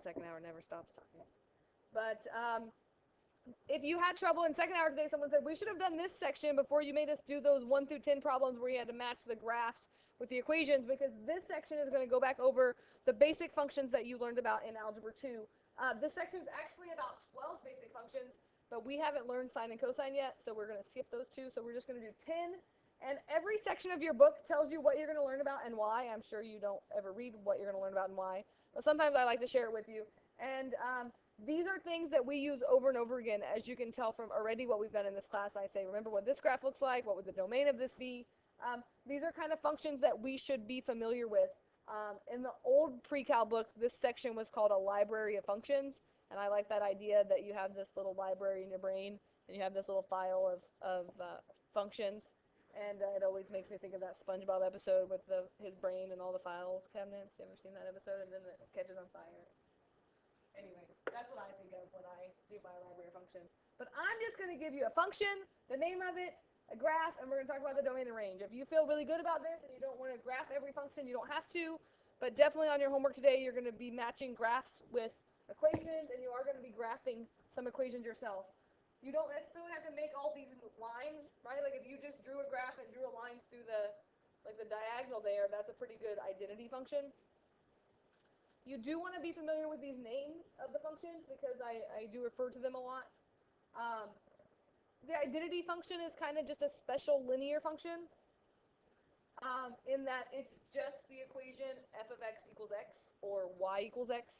second hour never stops talking. But if you had trouble in second hour today, someone said, we should have done this section before you made us do those 1 through 10 problems where you had to match the graphs with the equations, because this section is going to go back over the basic functions that you learned about in Algebra 2. This section is actually about 12 basic functions, but we haven't learned sine and cosine yet, so we're going to skip those two. So we're just going to do 10. And every section of your book tells you what you're going to learn about and why. I'm sure you don't ever read what you're going to learn about and why, but sometimes I like to share it with you. And these are things that we use over and over again, as you can tell from already what we've done in this class. I say, remember what this graph looks like, what would the domain of this be? These are kind of functions that we should be familiar with. In the old pre-cal book, this section was called a library of functions, and I like that idea that you have this little library in your brain, and you have this little file of functions, and it always makes me think of that SpongeBob episode with his brain and all the file cabinets. You ever seen that episode? And then it catches on fire. Anyway, that's what I think of when I do my library of functions. But I'm just going to give you a function, the name of it, a graph, and we're going to talk about the domain and range. If you feel really good about this and you don't want to graph every function, you don't have to. But definitely on your homework today, you're going to be matching graphs with equations, and you are going to be graphing some equations yourself. You don't necessarily have to make all these lines, right? Like if you just drew a graph and drew a line through the diagonal there, that's a pretty good identity function. You do want to be familiar with these names of the functions because I do refer to them a lot. The identity function is kind of just a special linear function in that it's just the equation f of x equals x or y equals x.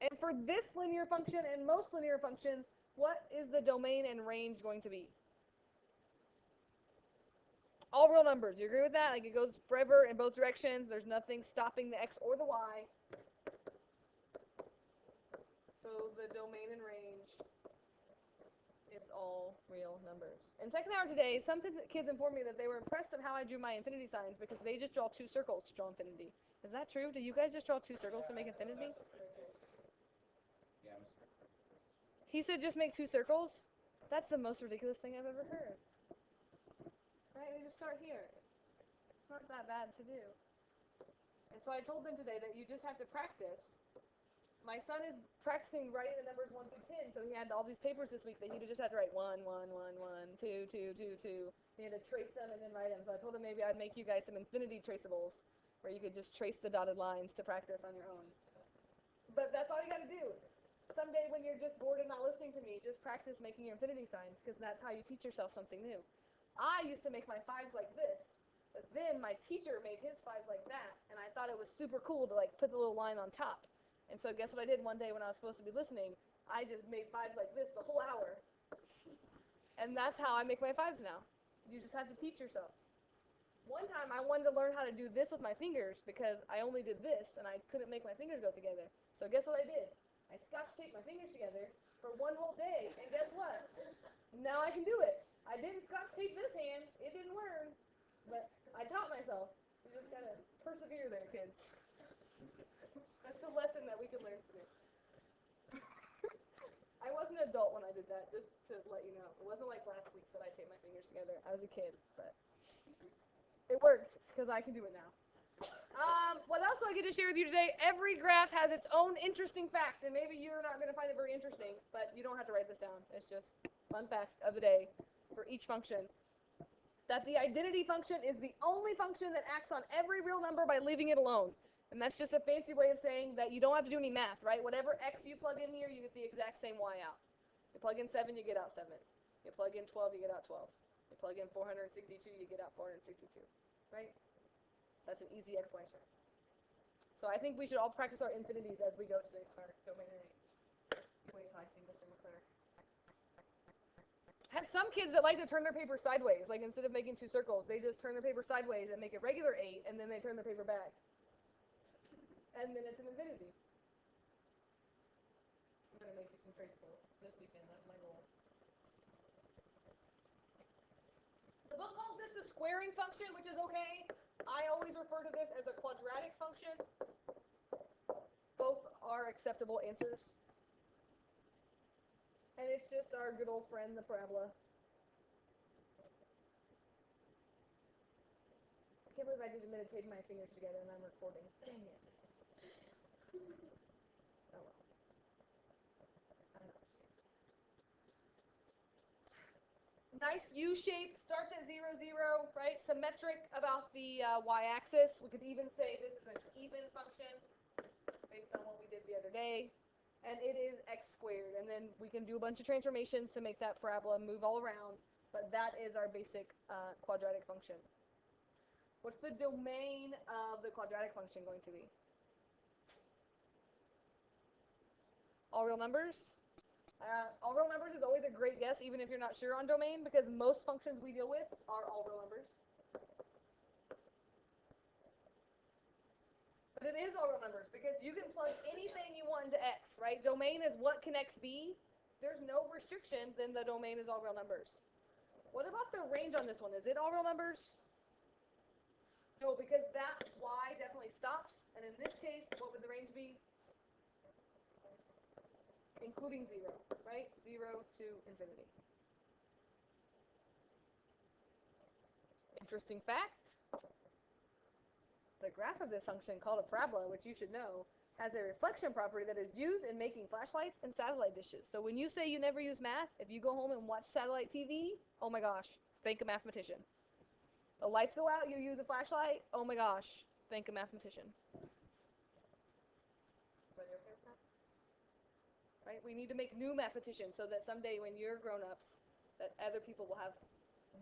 And for this linear function and most linear functions, what is the domain and range going to be? All real numbers. You agree with that? Like it goes forever in both directions. There's nothing stopping the x or the y. So the domain and range is all real numbers. In second hour today, some kids informed me that they were impressed of how I drew my infinity signs because they just draw two circles to draw infinity. Is that true? Do you guys just draw two circles to make infinity? He said just make two circles? That's the most ridiculous thing I've ever heard. Right? We just start here. It's not that bad to do. And so I told them today that you just have to practice. My son is practicing writing the numbers 1 through 10, so he had all these papers this week that he just had to write 1, 1, 1, 1, 2, 2, 2, 2. He had to trace them and then write them. So I told him maybe I'd make you guys some infinity traceables where you could just trace the dotted lines to practice on your own. But that's all you got to do. Someday when you're just bored and not listening to me, just practice making your infinity signs because that's how you teach yourself something new. I used to make my fives like this, but then my teacher made his fives like that, and I thought it was super cool to like put the little line on top. And so guess what I did one day when I was supposed to be listening? I just made fives like this the whole hour. And that's how I make my fives now. You just have to teach yourself. One time I wanted to learn how to do this with my fingers because I only did this and I couldn't make my fingers go together. So guess what I did? I scotch taped my fingers together for one whole day, and guess what? Now I can do it. I didn't scotch tape this hand. It didn't learn, but I taught myself. You just gotta persevere there, kids. That's the lesson that we can learn today. I was an adult when I did that, just to let you know. It wasn't like last week that I taped my fingers together. I was a kid, but it worked because I can do it now. What else do I get to share with you today? Every graph has its own interesting fact, and maybe you're not going to find it very interesting, but you don't have to write this down. It's just fun fact of the day for each function. That the identity function is the only function that acts on every real number by leaving it alone. And that's just a fancy way of saying that you don't have to do any math, right? Whatever x you plug in here, you get the exact same y out. You plug in 7, you get out 7. You plug in 12, you get out 12. You plug in 462, you get out 462, right? That's an easy explanation. So I think we should all practice our infinities as we go today for domain and range. Wait till I see Mr. McClure. I have some kids that like to turn their paper sideways. Like instead of making two circles, they just turn their paper sideways and make a regular 8, and then they turn their paper back. And then it's an infinity. I'm going to make you some traceables this weekend. That's my goal. The book calls this the squaring function, which is okay. I always refer to this as a quadratic function. Both are acceptable answers. And it's just our good old friend, the parabola. I can't believe I just meditated my fingers together and I'm recording. Dang it. Oh well. I'm not ashamed. Nice U shape, starts at 0, 0, right? Symmetric about the y-axis. We could even say this is an even function based on what we did the other day. And it is x squared. And then we can do a bunch of transformations to make that parabola move all around. But that is our basic quadratic function. What's the domain of the quadratic function going to be? All real numbers? All real numbers is always a great guess, even if you're not sure on domain, because most functions we deal with are all real numbers. But it is all real numbers, because you can plug anything you want into x, right? Domain is what can x be. There's no restriction, then the domain is all real numbers. What about the range on this one? Is it all real numbers? No, because that y definitely stops, and in this case, what would the range be? Including 0, right? 0 to infinity. Interesting fact. The graph of this function, called a parabola, which you should know, has a reflection property that is used in making flashlights and satellite dishes. So when you say you never use math, if you go home and watch satellite TV, oh my gosh, thank a mathematician. The lights go out, you use a flashlight, oh my gosh, thank a mathematician. Right? We need to make new mathematicians so that someday when you're grown-ups, that other people will have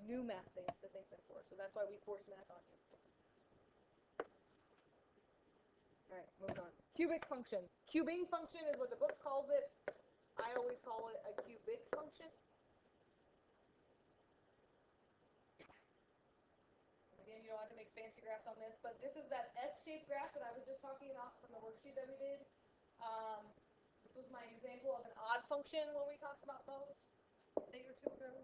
new math things to thank them for. So that's why we force math on you. All right, moving on. Cubic function. Cubing function is what the book calls it. I always call it a cubic function. Again, you don't have to make fancy graphs on this, but this is that S-shaped graph that I was just talking about from the worksheet that we did. This was my example of an odd function when we talked about those a day or two ago.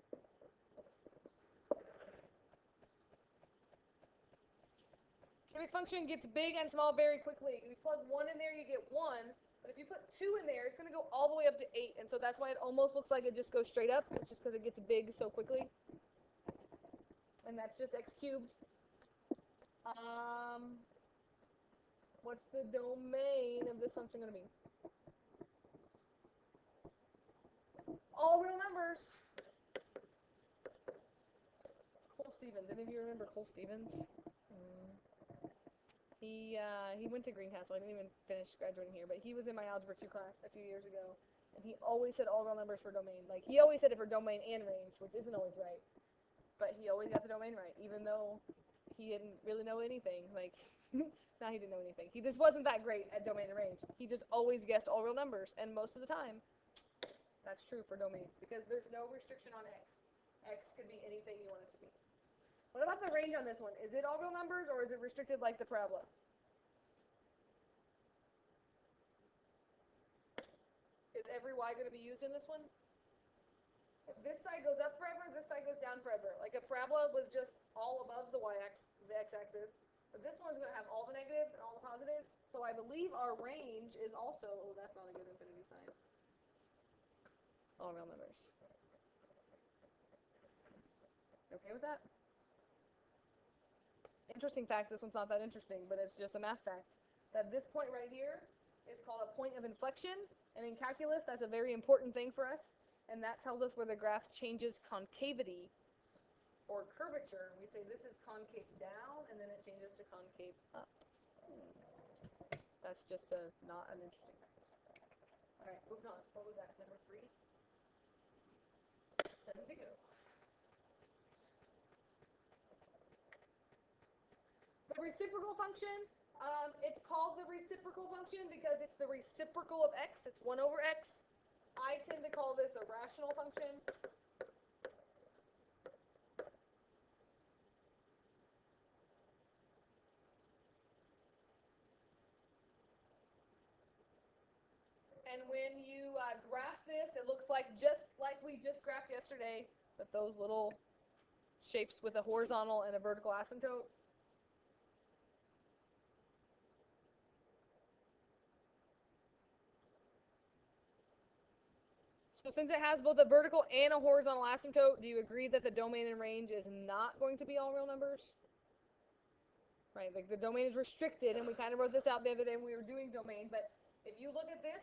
Cubic function gets big and small very quickly. If you plug 1 in there, you get 1. But if you put 2 in there, it's going to go all the way up to 8. And so that's why it almost looks like it just goes straight up. It's just because it gets big so quickly. And that's just x cubed. What's the domain of this function going to be? All real numbers. Cole Stevens. Any of you remember Cole Stevens? He went to Greencastle. I didn't even finish graduating here, but he was in my Algebra 2 class a few years ago, and he always said all real numbers for domain. Like, he always said it for domain and range, which isn't always right, but he always got the domain right, even though he didn't really know anything. Like, no, he didn't know anything. He just wasn't that great at domain and range. He just always guessed all real numbers, and most of the time, that's true for domain, because there's no restriction on x. X could be anything you want it to be. What about the range on this one? Is it all real numbers, or is it restricted like the parabola? Is every y going to be used in this one? If this side goes up forever, this side goes down forever. Like a parabola was just all above the the x-axis. But this one's going to have all the negatives and all the positives. So I believe our range is also, oh, that's not a good infinity sign. All real numbers. Okay with that? Interesting fact, this one's not that interesting, but it's just a math fact, that this point right here is called a point of inflection, and in calculus, that's a very important thing for us, and that tells us where the graph changes concavity or curvature. We say this is concave down, and then it changes to concave up. That's just not an interesting fact. All right, moving on. What was that, number 3? 7 to go. The reciprocal function, it's called the reciprocal function because it's the reciprocal of x. It's 1 over x. I tend to call this a rational function. And when you graph this, it looks like just like we just graphed yesterday, with those little shapes with a horizontal and a vertical asymptote. So since it has both a vertical and a horizontal asymptote, do you agree that the domain and range is not going to be all real numbers? Right, like the domain is restricted, and we kind of wrote this out the other day when we were doing domain, but if you look at this,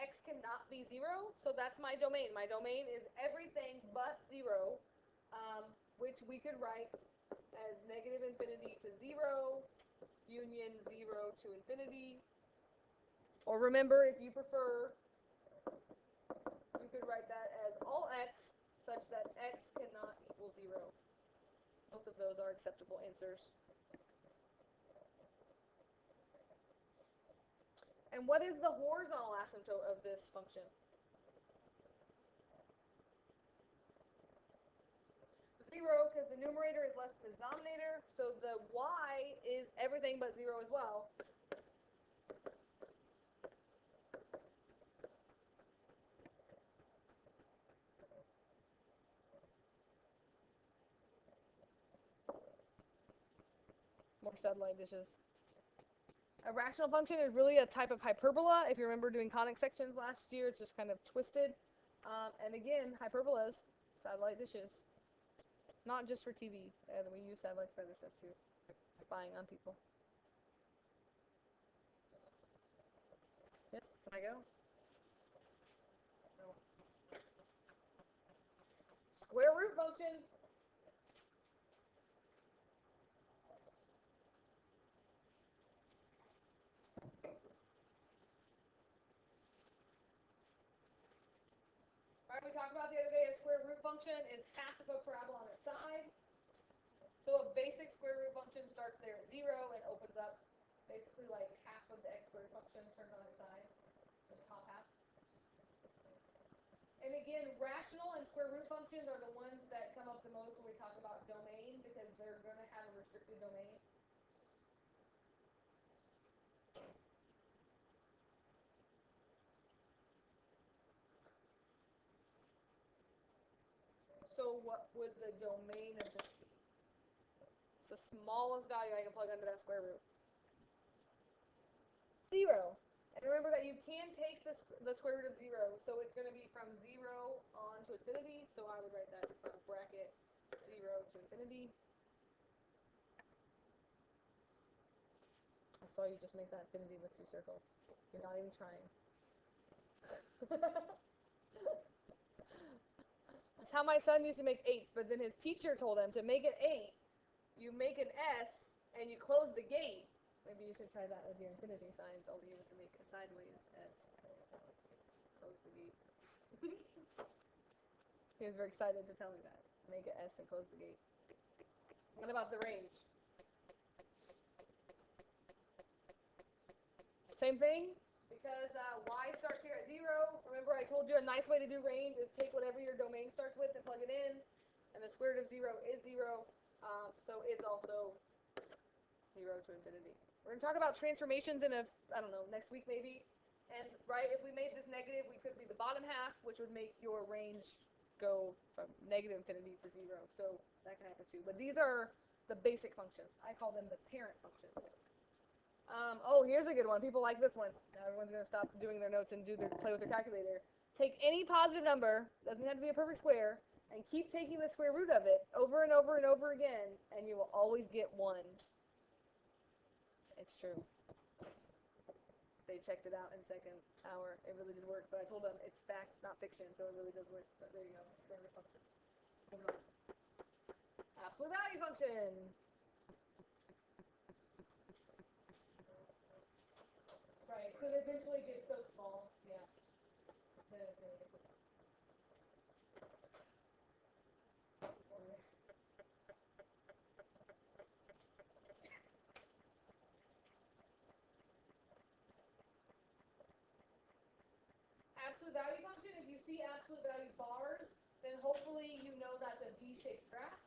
x cannot be 0, so that's my domain. My domain is everything but 0, which we could write as negative infinity to 0, union 0 to infinity. Or remember, if you prefer, you could write that as all x such that x cannot equal 0. Both of those are acceptable answers. And what is the horizontal asymptote of this function? 0, because the numerator is less than the denominator, so the y is everything but 0 as well. More satellite dishes. A rational function is really a type of hyperbola. If you remember doing conic sections last year, it's just kind of twisted. And again, hyperbolas, satellite dishes. Not just for TV. We use satellites for other stuff too. Spying on people. Yes, can I go? No. Square root function. All right, we talked about the other day a square root function is half of a parabola on its side. So a basic square root function starts there at 0 and opens up basically like half of the x squared function turned on its side, the top half. And again, rational and square root functions are the ones that come up the most when we talk about domain because they're going to have a restricted domain. So what would the domain of this be? It's the smallest value I can plug under that square root. 0. And remember that you can take the square root of 0, so it's going to be from 0 on to infinity, so I would write that from bracket 0 to infinity. I saw you just make that infinity with 2 circles. You're not even trying. That's how my son used to make 8s, but then his teacher told him to make an 8, you make an S, and you close the gate. Maybe you should try that with your infinity signs, only you have to make a sideways S. Close the gate. He was very excited to tell me that. Make an S and close the gate. What about the range? Same thing, because y starts here at 0. Remember I told you a nice way to do range is take whatever your domain starts with and plug it in, and the square root of 0 is 0, so it's also 0 to infinity. We're going to talk about transformations in I don't know, next week maybe. And right, if we made this negative, we could be the bottom half, which would make your range go from negative infinity to 0. So that can happen too. But these are the basic functions. I call them the parent functions. Oh, here's a good one. People like this one. Now everyone's going to stop doing their notes and play with their calculator. Take any positive number, doesn't have to be a perfect square, and keep taking the square root of it over and over and over again, and you will always get 1. It's true. They checked it out in second hour. It really did work, but I told them it's fact, not fiction, so it really does work. But there you go, standard function. Absolute value function. Right, so it eventually gets so small, yeah. Then it's going to get absolute value function, if you see absolute value bars, then hopefully you know that's a V-shaped graph.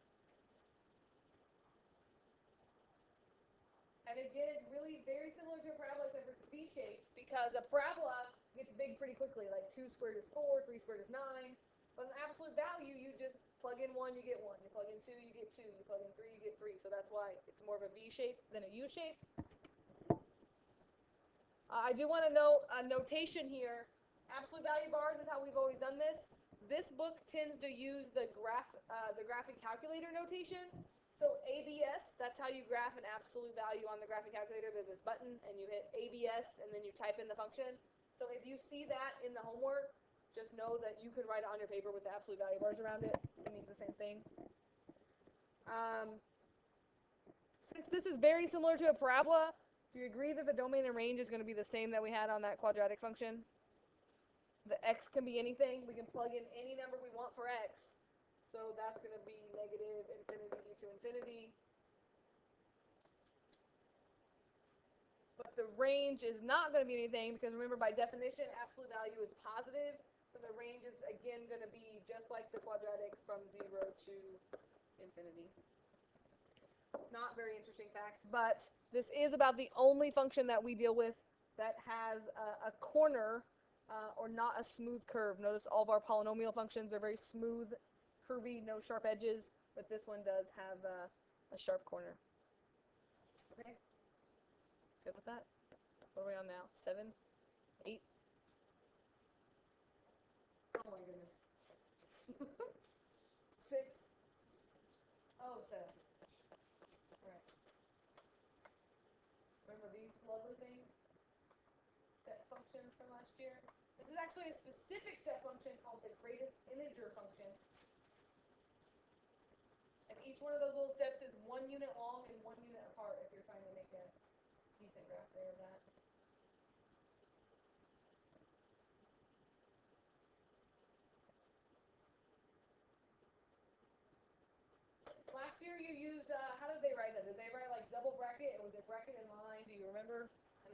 And again, it's really very similar to a parabola except for it's V-shaped because a parabola gets big pretty quickly, like 2 squared is 4, 3 squared is 9. But an absolute value, you just plug in 1, you get 1. You plug in 2, you get 2. You plug in 3, you get 3. So that's why it's more of a V shape than a U shape. I do want to note a notation here. Absolute value bars is how we've always done this. This book tends to use the graphing calculator notation. So ABS, that's how you graph an absolute value on the graphing calculator. There's this button, and you hit ABS, and then you type in the function. So if you see that in the homework, just know that you could write it on your paper with the absolute value bars around it. It means the same thing. Since this is very similar to a parabola, do you agree that the domain and range is going to be the same that we had on that quadratic function? The x can be anything. We can plug in any number we want for x. So that's going to be negative infinity to infinity. But the range is not going to be anything because remember, by definition, absolute value is positive. So the range is, again, going to be just like the quadratic from 0 to infinity. Not very interesting fact, but this is about the only function that we deal with that has a corner or not a smooth curve. Notice all of our polynomial functions are very smooth, curvy, no sharp edges, but this one does have a sharp corner. Okay, good with that? What are we on now? 7? 8? Oh my goodness. 6? Oh, 7. Alright. Remember these lovely things? Step functions from last year. This is actually a specific step function called the greatest integer function. And each one of those little steps is 1 unit long and 1 unit apart if you're trying to make a decent graph there of that. Last year you used, how did they write it? Did they write like double bracket? It was a bracket in line. Do you remember? I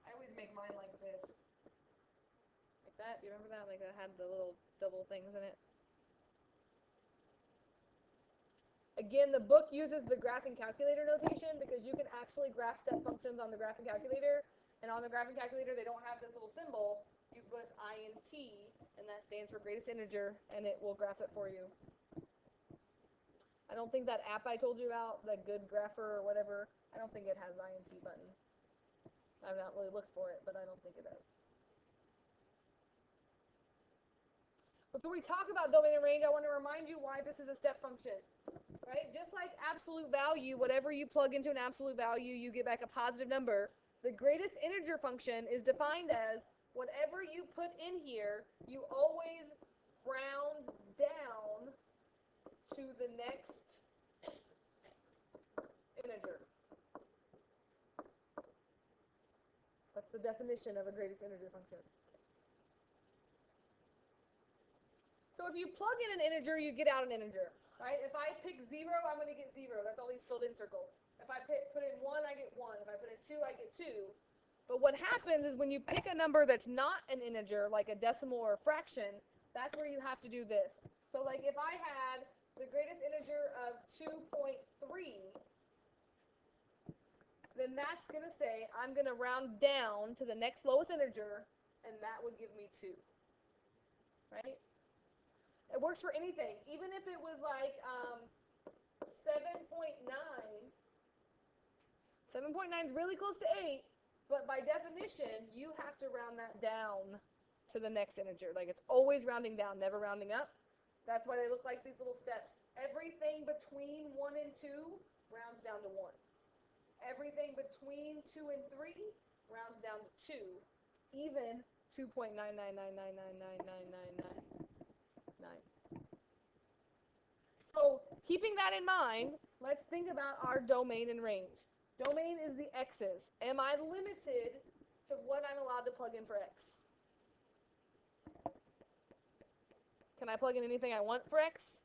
always make mine like this. Like that. Do you remember that? Like that had the little double things in it. Again, the book uses the graphing calculator notation because you can actually graph step functions on the graphing calculator. And on the graphing calculator, they don't have this little symbol. You put int, and that stands for greatest integer, and it will graph it for you. I don't think that app I told you about, the Good Grapher or whatever, I don't think it has the int button. I've not really looked for it, but I don't think it does. Before we talk about domain and range, I want to remind you why this is a step function. Right? Just like absolute value, whatever you plug into an absolute value, you get back a positive number. The greatest integer function is defined as whatever you put in here, you always round down to the next integer. That's the definition of a greatest integer function. So if you plug in an integer, you get out an integer. Right? If I pick 0, I'm going to get 0. That's all these filled in circles. If I put in 1, I get 1. If I put in 2, I get 2. But what happens is when you pick a number that's not an integer, like a decimal or a fraction, that's where you have to do this. So like if I had the greatest integer of 2.3, then that's going to say I'm going to round down to the next lowest integer, and that would give me 2. Right? It works for anything. Even if it was like 7.9. 7.9 is really close to 8, but by definition, you have to round that down to the next integer. Like it's always rounding down, never rounding up. That's why they look like these little steps. Everything between 1 and 2 rounds down to 1. Everything between 2 and 3 rounds down to 2. Even 2.999999999. So keeping that in mind, let's think about our domain and range. Domain is the x's. Am I limited to what I'm allowed to plug in for x? Can I plug in anything I want for x?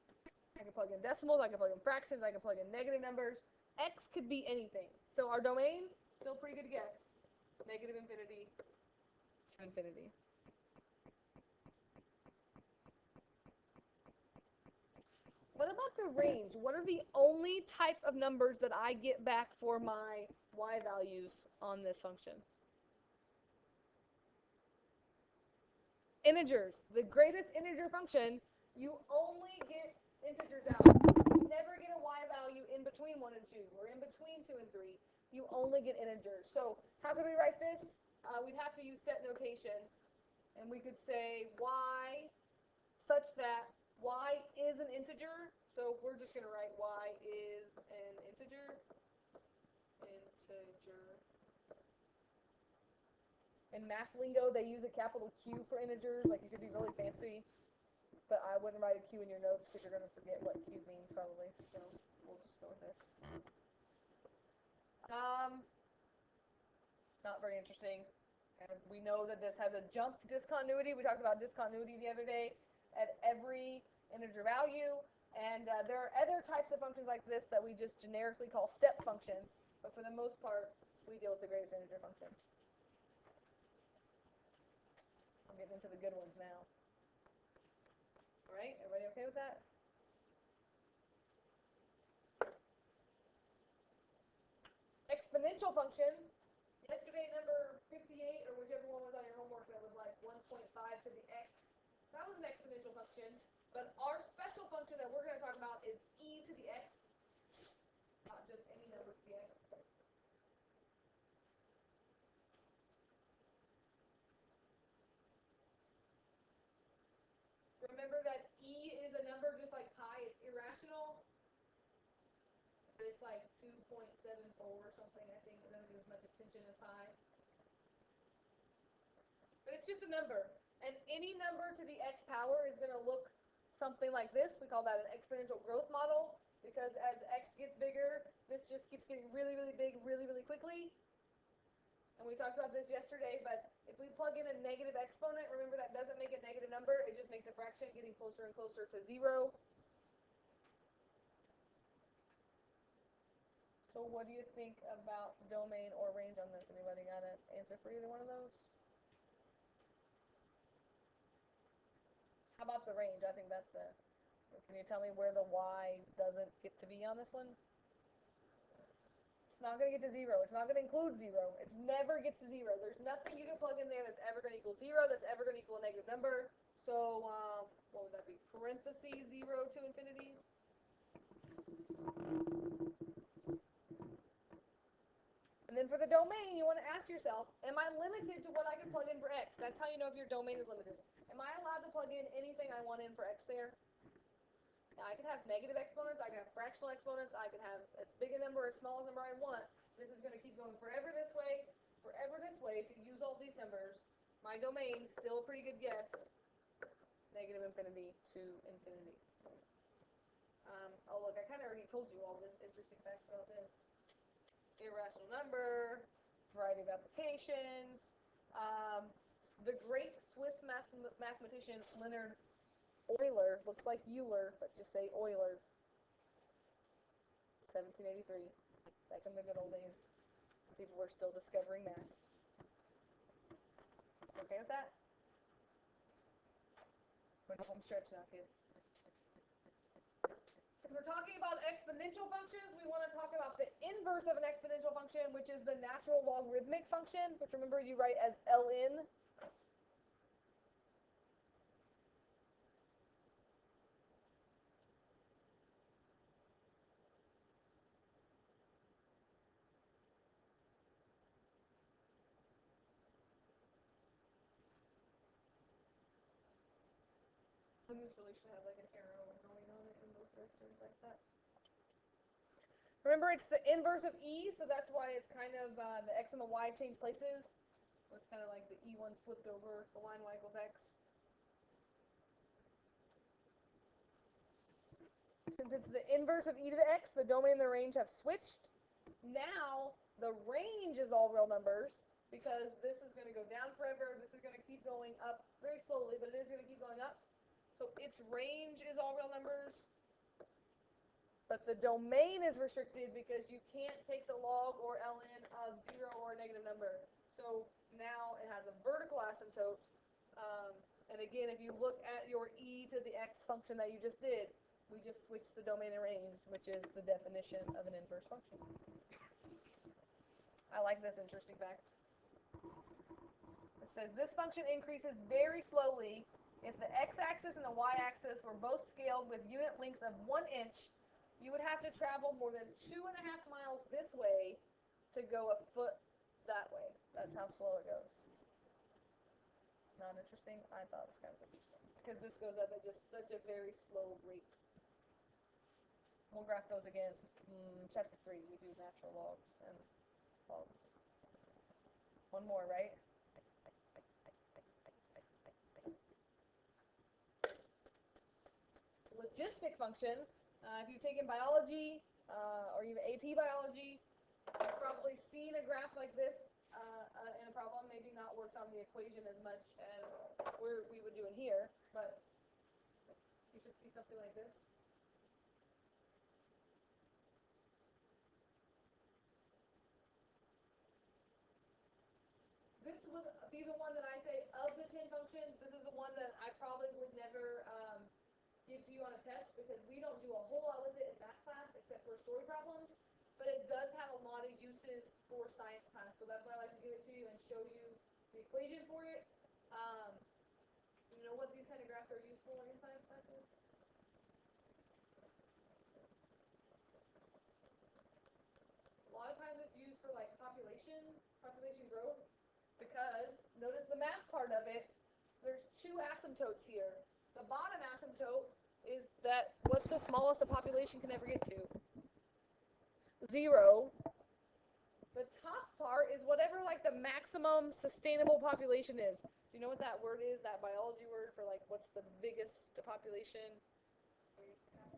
I can plug in decimals, I can plug in fractions, I can plug in negative numbers. X could be anything. So our domain, still pretty good to guess. Negative infinity to infinity. What about the range? What are the only type of numbers that I get back for my y values on this function? Integers. The greatest integer function, you only get integers out. You never get a y value in between 1 and 2 or in between 2 and 3. You only get integers. So how could we write this? We'd have to use set notation. And we could say y such that y is an integer. So we're just going to write y is an integer. In math lingo, they use a capital Q for integers. Like, you could be really fancy, but I wouldn't write a Q in your notes because you're going to forget what Q means probably. So we'll just go with this. Not very interesting. We know that this has a jump discontinuity. We talked about discontinuity the other day at every integer value. And there are other types of functions like this that we just generically call step functions. But for the most part, we deal with the greatest integer function. I'm getting into the good ones now. All right, everybody okay with that? Exponential function. Yesterday, number 58, or whichever one was on your homework, that was like 1.5 to the x. That was an exponential function. But our special function that we're going to talk about is e to the x, not just any number to the x. Remember that e is a number just like pi. It's irrational. It's like 2.74 or something, I think. It doesn't get as much attention as pi. But it's just a number. And any number to the x power is going to look something like this. We call that an exponential growth model, because as x gets bigger, this just keeps getting really, really big really, really quickly. And we talked about this yesterday, but if we plug in a negative exponent, remember that doesn't make a negative number, it just makes a fraction getting closer and closer to 0. So what do you think about domain or range on this? Anybody got an answer for either one of those? How about the range? I think that's it. Can you tell me where the y doesn't get to be on this one? It's not going to get to 0. It's not going to include 0. It never gets to 0. There's nothing you can plug in there that's ever going to equal 0, that's ever going to equal a negative number. So what would that be? Parentheses 0 to infinity. And then for the domain, you want to ask yourself, am I limited to what I can plug in for x? That's how you know if your domain is limited. Am I allowed to plug in anything I want in for x there? Now, I can have negative exponents, I can have fractional exponents, I can have as big a number or as small a number I want. This is going to keep going forever this way. If you use all these numbers, my domain, still a pretty good guess, negative infinity to infinity. Oh, look, I kind of already told you all this interesting facts about this. Irrational number, variety of applications. The great Swiss mathematician Leonard Euler, looks like Euler, but just say Euler, 1783, back in the good old days. People were still discovering math. Okay with that? We're home stretch now, kids. If we're talking about exponential functions, we want to talk about the inverse of an exponential function, which is the natural logarithmic function, which remember you write as ln. This really should have like an arrow going on it in both directions like that. Remember, it's the inverse of e, so that's why it's kind of the x and the y change places. So it's kind of like the e1 flipped over the line y equals x. Since it's the inverse of e to the x, the domain and the range have switched. Now, the range is all real numbers, because this is going to go down forever. This is going to keep going up very slowly, but it is going to keep going up. So its range is all real numbers, but the domain is restricted because you can't take the log or ln of 0 or a negative number. So now it has a vertical asymptote. And again, if you look at your e to the x function that you just did, we just switched the domain and range, which is the definition of an inverse function. I like this interesting fact. It says this function increases very slowly. If the x-axis and the y-axis were both scaled with unit lengths of 1 inch, you would have to travel more than 2.5 miles this way to go a foot that way. That's how slow it goes. Not interesting? I thought it was kind of interesting. because this goes up at just such a very slow rate. We'll graph those again. Chapter 3, we do natural logs and logs. One more, right? Logistic function. If you've taken biology or even AP biology, you've probably seen a graph like this in a problem. Maybe not worked on the equation as much as we would do in here, but you should see something like this. This would be the one that I say of the 10 functions. This is the one that I probably would never give to you on a test because we don't do a whole lot with it in math class except for story problems. But it does have a lot of uses for science class, so that's why I like to give it to you and show you the equation for it. You know what these kind of graphs are useful in science classes? A lot of times it's used for like population growth, because notice the math part of it, there's two asymptotes here. The bottom asymptote is that what's the smallest a population can ever get to? 0. The top part is whatever like the maximum sustainable population is. Do you know what that word is, that biology word for like what's the biggest population?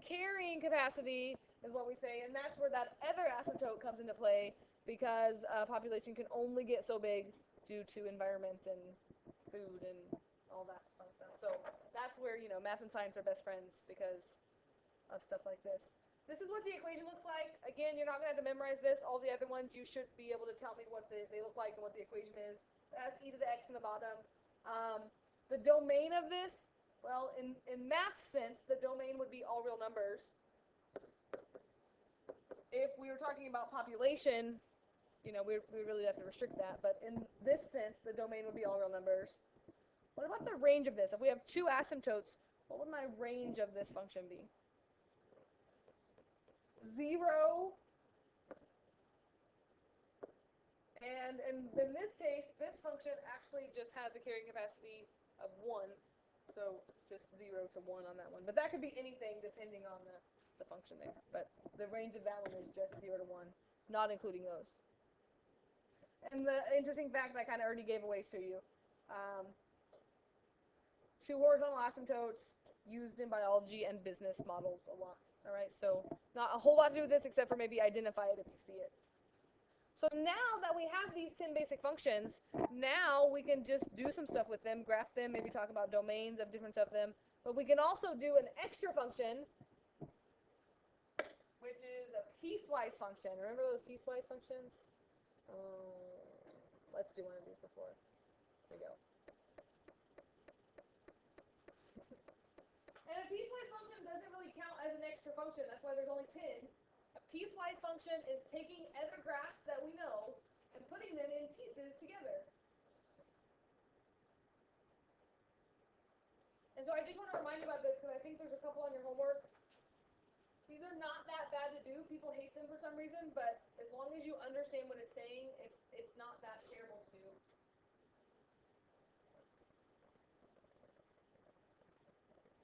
Carrying capacity is what we say, and that's where that other asymptote comes into play, because a population can only get so big due to environment and food and all that fun stuff. So that's where, you know, math and science are best friends because of stuff like this. This is what the equation looks like. Again, you're not going to have to memorize this. All the other ones, you should be able to tell me what they look like and what the equation is. It has e to the x in the bottom. The domain of this, well, in math sense, the domain would be all real numbers. If we were talking about population, you know, we really have to restrict that. But in this sense, the domain would be all real numbers. What about the range of this? If we have two asymptotes, what would my range of this function be? 0. And in this case, this function actually just has a carrying capacity of 1. So just 0 to 1 on that one. But that could be anything depending on the function there. But the range of that one is just 0 to 1, not including those. And the interesting fact I kind of already gave away to you. Two horizontal asymptotes used in biology and business models a lot. All right, so not a whole lot to do with this except for maybe identify it if you see it. So now that we have these 10 basic functions, now we can just do some stuff with them, graph them, maybe talk about domains of different of them. But we can also do an extra function, which is a piecewise function. Remember those piecewise functions? Let's do one of these before. Here we go. And a piecewise function doesn't really count as an extra function. That's why there's only 10. A piecewise function is taking other graphs that we know and putting them in pieces together. And so I just want to remind you about this because I think there's a couple on your homework. These are not that bad to do. People hate them for some reason, but as long as you understand what it's saying, it's not that terrible to do.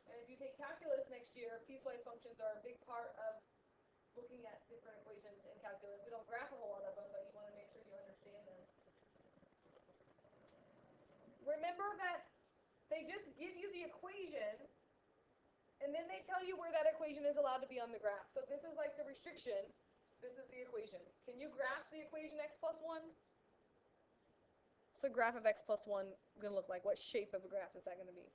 And if you take calculus next year, piecewise functions are a big part of looking at different equations in calculus. We don't graph a whole lot of them, but you want to make sure you understand them. Remember that they just give you the equation, and then they tell you where that equation is allowed to be on the graph. So this is like the restriction. This is the equation. Can you graph the equation x plus 1? What's a graph of x plus 1 going to look like? What shape of a graph is that going to be?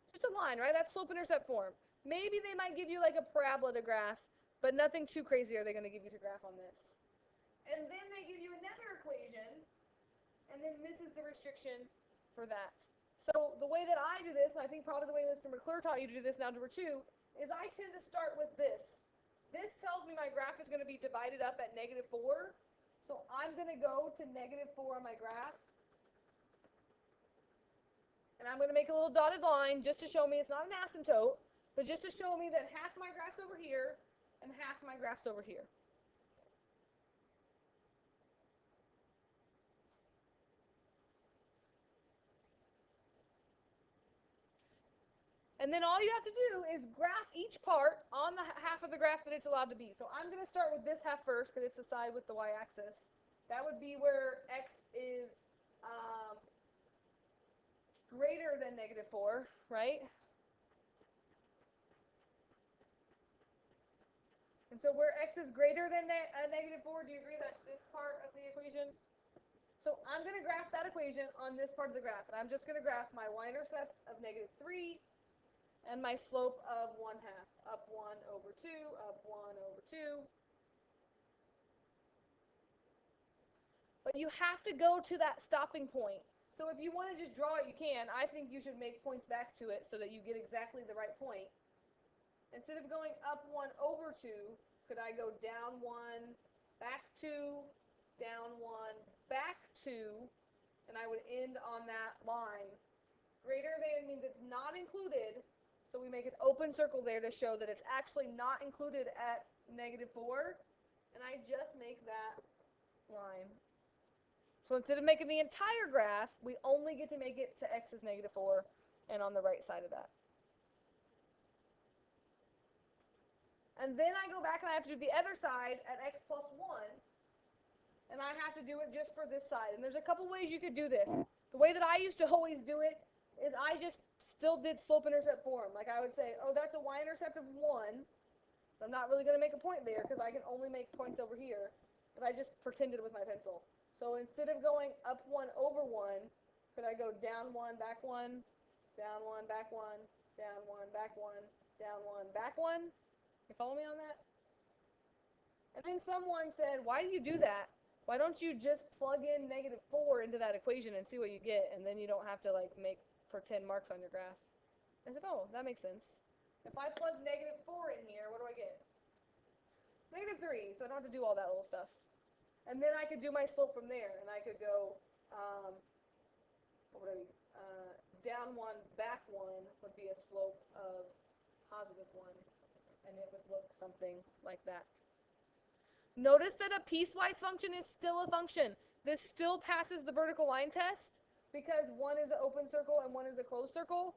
Just a line, right? That's slope-intercept form. Maybe they might give you like a parabola to graph, but nothing too crazy are they going to give you to graph on this. And then they give you another equation, and then this is the restriction for that. So the way that I do this, and I think probably the way Mr. McClure taught you to do this in Algebra 2, is I tend to start with this. This tells me my graph is going to be divided up at -4. So I'm going to go to -4 on my graph. And I'm going to make a little dotted line just to show me it's not an asymptote, but just to show me that half my graph's over here and half my graph's over here. And then all you have to do is graph each part on the half of the graph that it's allowed to be. So I'm going to start with this half first because it's the side with the y-axis. That would be where x is greater than -4, right? And so where x is greater than -4, do you agree that's this part of the equation? So I'm going to graph that equation on this part of the graph. And I'm just going to graph my y-intercept of -3 and my slope of 1/2, up 1 over 2, up 1 over 2. But you have to go to that stopping point. So if you want to just draw it, you can. I think you should make points back to it so that you get exactly the right point. Instead of going up 1 over 2, could I go down 1, back 2, down 1, back 2, and I would end on that line. Greater than means it's not included, so we make an open circle there to show that it's actually not included at -4, and I just make that line. So instead of making the entire graph, we only get to make it to x is -4 and on the right side of that. And then I go back and I have to do the other side at x plus 1, and I have to do it just for this side. And there's a couple ways you could do this. The way that I used to always do it is I just still did slope-intercept form. Like I would say, oh, that's a y-intercept of 1. I'm not really going to make a point there because I can only make points over here. But I just pretended with my pencil. So instead of going up 1 over 1, could I go down 1, back 1, down 1, back 1, down 1, back 1, down 1, back 1? You follow me on that? And then someone said, why do you do that? Why don't you just plug in -4 into that equation and see what you get, and then you don't have to like make pretend marks on your graph? I said, oh, that makes sense. If I plug -4 in here, what do I get? -3, so I don't have to do all that little stuff. And then I could do my slope from there, and I could go, what would I be? Down 1, back 1 would be a slope of +1, and it would look something like that. Notice that a piecewise function is still a function. This still passes the vertical line test because one is an open circle and one is a closed circle,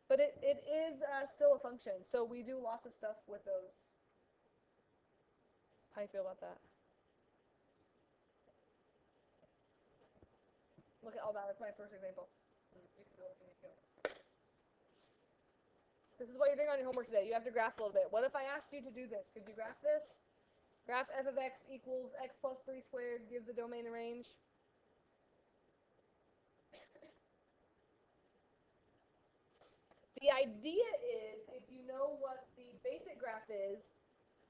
but it is still a function. So we do lots of stuff with those. How do you feel about that? Look at all that. That's my first example. You can go if you need to go. This is what you're doing on your homework today. You have to graph a little bit. What if I asked you to do this? Could you graph this? Graph f of x equals x plus 3 squared, give the domain and range. The idea is, if you know what the basic graph is,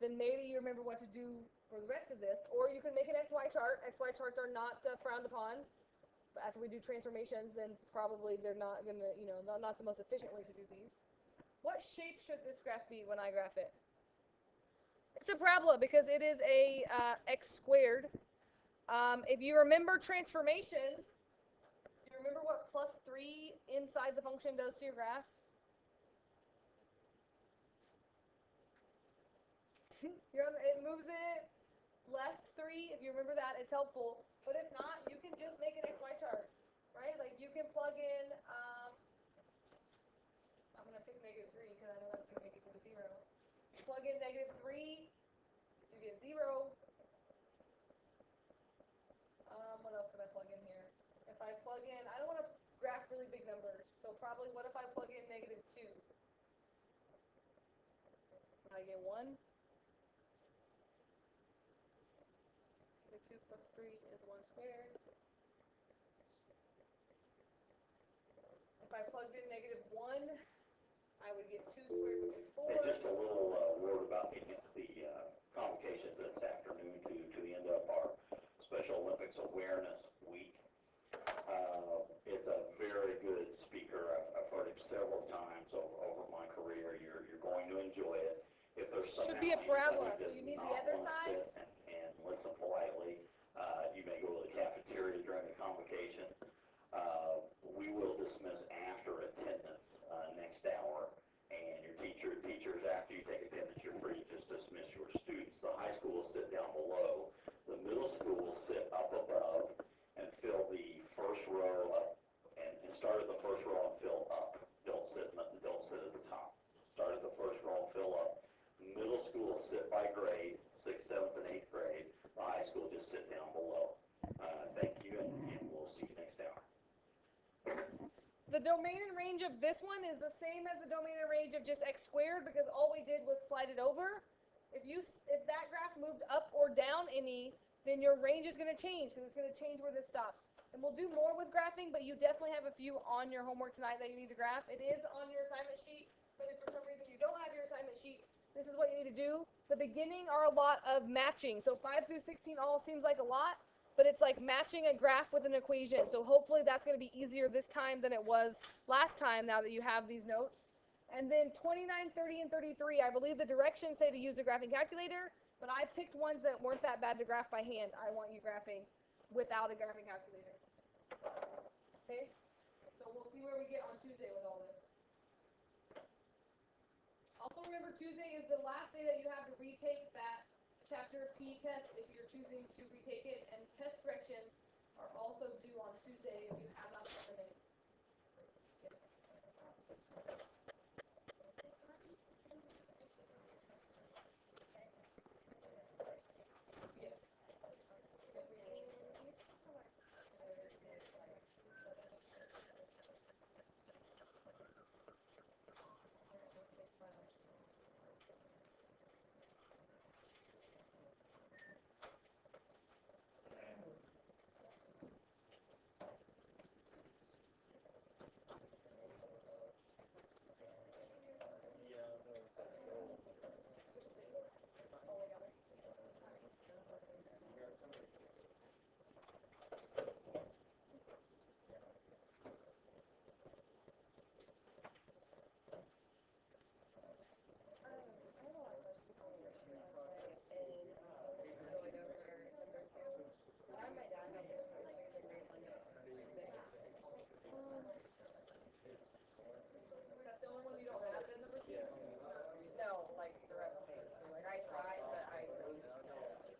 then maybe you remember what to do for the rest of this. Or you can make an xy chart. Xy charts are not frowned upon. But after we do transformations, then probably they're not going to, not the most efficient way to do these. What shape should this graph be when I graph it? It's a parabola because it is a x squared. If you remember transformations, do you remember what +3 inside the function does to your graph? It moves it left 3. If you remember that, it's helpful. But if not, you can just make an xy chart, right? Like you can plug in, I'm going to pick -3 because I know that's going to make it to 0. Plug in -3, you get 0. What else could I plug in here? If I plug in, I don't want to graph really big numbers, so probably what if I plug in -2? I get 1. -2 plus 3 is 1 squared. If I plugged in -1, I would get 2 squared, which is 4. And just a little word about the convocations this afternoon to the end of our Special Olympics Awareness Week. It's a very good speaker. I've heard him several times over my career. You're going to enjoy it. If there's should be a parabola, so you need the other side. And listen politely, you may go to the cafeteria during the convocation. We will dismiss after attendance next hour, and your teachers, after you take attendance, you're free to just dismiss your students. The high school will sit down below. The middle school will sit up above and fill the first row up, and start at the first row and fill up. Don't sit at domain and range of this one is the same as the domain and range of just x squared because all we did was slide it over. If that graph moved up or down any, then your range is going to change because it's going to change where this stops. And we'll do more with graphing, but you definitely have a few on your homework tonight that you need to graph. It is on your assignment sheet, but if for some reason you don't have your assignment sheet, this is what you need to do. The beginning are a lot of matching. So 5 through 16 all seems like a lot, but it's like matching a graph with an equation. So hopefully that's going to be easier this time than it was last time now that you have these notes. And then 29, 30, and 33, I believe the directions say to use a graphing calculator, but I picked ones that weren't that bad to graph by hand. I want you graphing without a graphing calculator. Okay? So we'll see where we get on Tuesday with all this. Also remember, Tuesday is the last day that you have to retake that chapter P test if you're choosing to retake it, and test corrections are also due on Tuesday if you have not done it.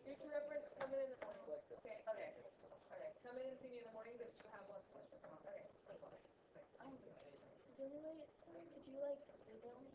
Future reference, come in the morning. Okay. Come in and see me in the morning, but you have one question. Okay. Is there any way, could you like email me